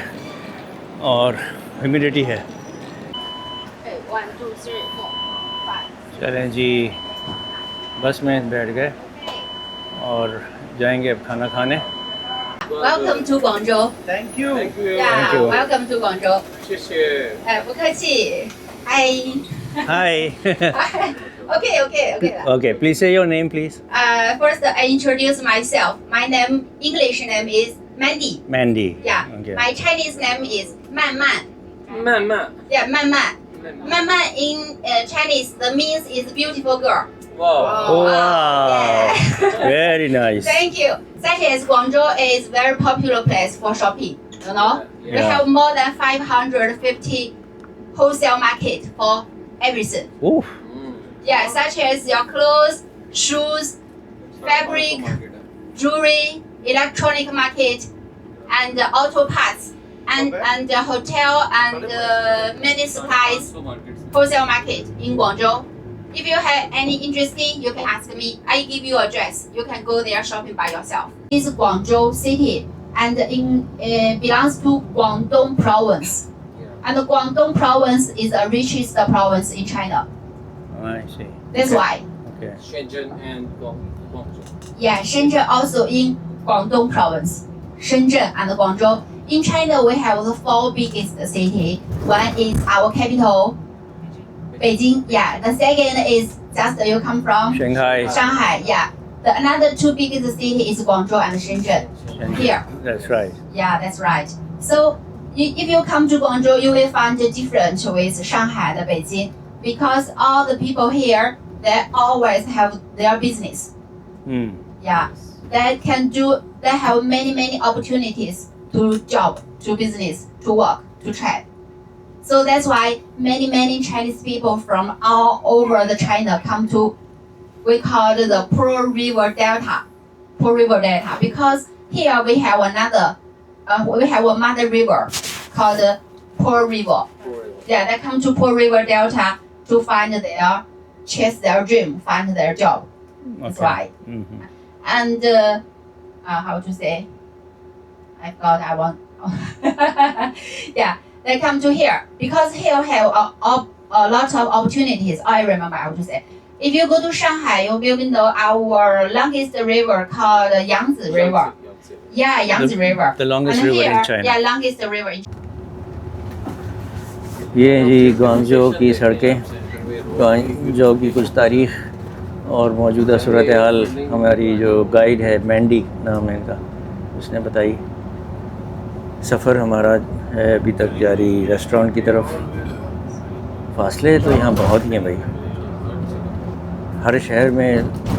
और ह्यूमिडिटी है। चलें जी, बस में बैठ गए और जाएंगे अब खाना खाने। Welcome to Guangzhou. Thank you. Yeah, Thank you. welcome to Guangzhou. 谢谢。不客气。Hi. Hi. Okay. Okay, please say your name, please. First, I introduce myself. My English name is Mandy. Mandy. Yeah. Okay. My Chinese name is Man Man. 慢慢。 Yeah, Man Man. Man Man in Chinese, the means is beautiful girl. Wow. Wow. Yeah. Very nice. Thank you. Such as Guangzhou is very popular place for shopping. You know, we Yeah. have more than 550 wholesale market for everything. Oof. Yeah, such as your clothes, shoes, fabric, jewelry, electronic market, and auto parts, and hotel and many supplies wholesale market in Guangzhou. If you have any interesting, you can ask me. I give you address. You can go there shopping by yourself. This is Guangzhou city, and belongs to Guangdong province. And Guangdong province is the richest province in China. I see. That's why. Okay. Shenzhen and Guangzhou. Yeah, Shenzhen also in Guangdong province. Shenzhen and Guangzhou. In China, we have the 4 biggest city. One is our capital, Beijing. Yeah. The second is just you come from Shanghai. Shanghai. Yeah. The another 2 biggest city is Guangzhou and Shenzhen. Here. That's right. Yeah, that's right. So if you come to Guangzhou, you will find it different with Shanghai and Beijing, because all the people here, they always have their business. Hmm. Yeah, they have many opportunities to job, to business, to work, to trade. So that's why many Chinese people from all over the China come to, we call it the Pearl River Delta. Pearl River Delta, because here we have a mother river called Pearl River. Yeah, they come to Pearl River Delta to chase their dream, find their job. That's right. Mhm. And how to say? I forgot I want. Yeah, they come to here because here have a lot of opportunities. I remember how to say. If you go to Shanghai, you will know our longest river called Yangtze River. Yeah, Yangtze River. The longest And river in here, China. Yeah, longest river in ये जी Guangzhou की सड़कें, Guangzhou की कुछ तारीख़ और मौजूदा सूरत हाल हमारी जो गाइड है, मैंडी नाम है इनका, उसने बताई। सफ़र हमारा है अभी तक जारी रेस्टोरेंट की तरफ। फासले तो यहाँ बहुत ही हैं भाई, हर शहर में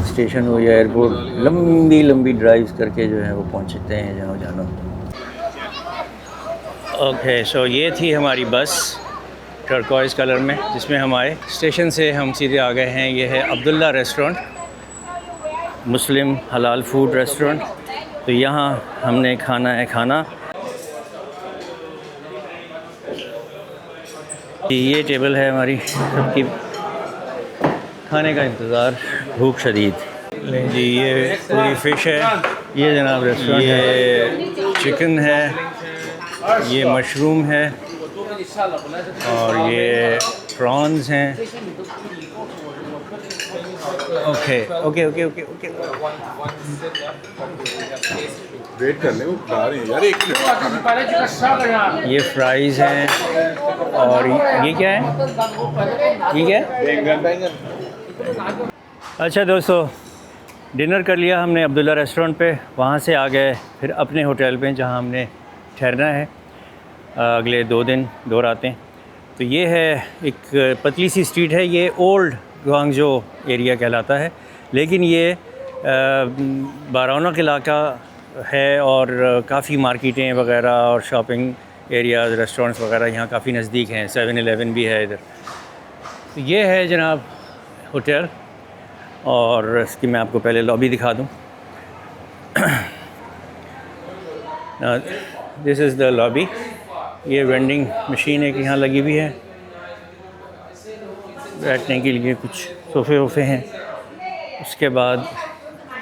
स्टेशन हो या एयरपोर्ट, लंबी ड्राइव्स करके जो है वो पहुँचते हैं जहाँ जाना। ओके, सो ये थी हमारी बस टर्कोइज़ कलर में, जिसमें हम आए। स्टेशन से हम सीधे आ गए हैं। ये है अब्दुल्ला रेस्टोरेंट, मुस्लिम हलाल फूड रेस्टोरेंट। तो यहाँ हमने खाना है खाना। ये टेबल है हमारी, सबकी खाने का इंतज़ार, भूख शदीद। लें जी, ये पूरी फ़िश है, ये जनाब रेस्टोरेंट, ये चिकन है, ये मशरूम है और ये प्रॉन्स हैं। Okay okay okay okay okay, wait कर ले, वो बता रहे हैं यार, एक मिनट। ये फ्राइज़ हैं और ये क्या है, ये क्या है? बैंगन। अच्छा दोस्तों, डिनर कर लिया हमने अब्दुल्ला रेस्टोरेंट पे, वहाँ से आ गए फिर अपने होटल पे जहाँ हमने ठहरना है अगले 2 दिन 2 रातें। तो ये है एक पतली सी स्ट्रीट है, ये ओल्ड ग्वांगजो एरिया कहलाता है, लेकिन ये बारौनक इलाका है और काफ़ी मार्केटें वगैरह और शॉपिंग एरियाज़, रेस्टोरेंट्स वगैरह यहाँ काफ़ी नज़दीक हैं, 7-11 भी है इधर। तो ये है जनाब होटल, और इसकी मैं आपको पहले लॉबी दिखा दूँ। This is the lobby. ये वेंडिंग मशीन एक यहाँ लगी हुई है, बैठने के लिए कुछ सोफ़े वोफ़े हैं। उसके बाद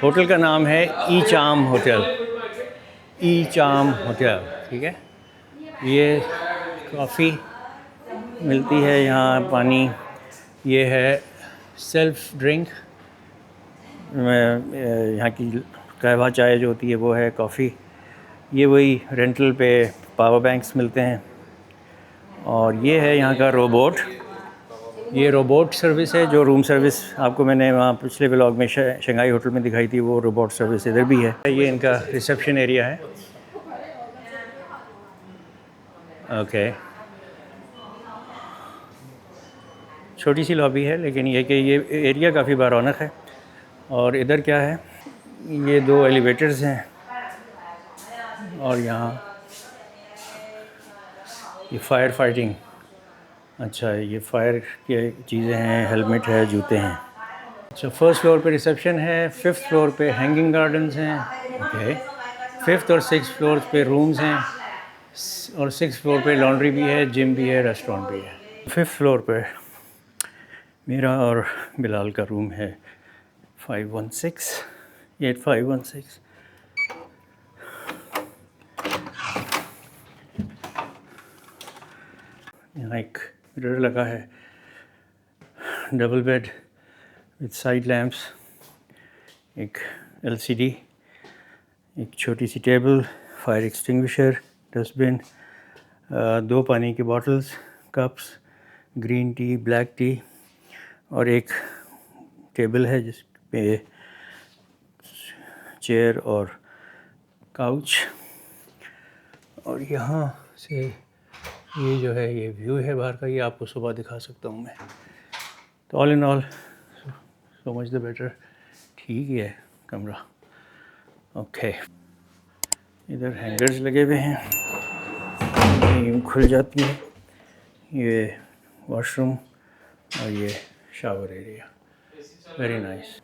होटल का नाम है ई चाम होटल, ई चाम होटल, ठीक है। ये कॉफ़ी मिलती है यहाँ, पानी, ये है सेल्फ़ ड्रिंक, यहाँ की कहवा चाय जो होती है वो है, कॉफ़ी, ये वही रेंटल पे पावर बैंक्स मिलते हैं। और ये है यहाँ का रोबोट, ये रोबोट सर्विस है, जो रूम सर्विस आपको मैंने वहाँ पिछले व्लॉग में शंघाई होटल में दिखाई थी, वो रोबोट सर्विस इधर भी है। ये इनका रिसेप्शन एरिया है। ओके, छोटी सी लॉबी है, लेकिन ये कि ये एरिया काफ़ी बारौनक है। और इधर क्या है, ये 2 एलिवेटर्स हैं और यहाँ ये फायर फाइटिंग, अच्छा ये फायर की चीज़ें हैं, हेलमेट है, जूते हैं। अच्छा, फर्स्ट फ्लोर पे रिसेप्शन है, 5th फ्लोर पे हैंगिंग गार्डन्स हैं, ओके। 5th और 6th फ्लोर पे रूम्स हैं, और 6th फ्लोर पे लॉन्ड्री भी है, जिम भी है, रेस्टोरेंट भी है। 5th फ्लोर पे मेरा और बिलाल का रूम है 8516। यहाँ एक मिरर लगा है, double bed with side lamps, एक LCD, एक छोटी सी टेबल, फायर एक्सटिंग्विशर, डस्टबिन, 2 पानी की bottles, cups, green tea, black T, और एक टेबल है जिस पे चेयर और काउच। और यहाँ से ये जो है, ये व्यू है बाहर का, ये आपको सुबह दिखा सकता हूँ मैं। तो all in all so much the better, ठीक ही है कमरा। ओके, इधर हैंगर्स लगे हुए हैं, ये खुल जाती है, ये वॉशरूम और ये शावर एरिया, वेरी नाइस।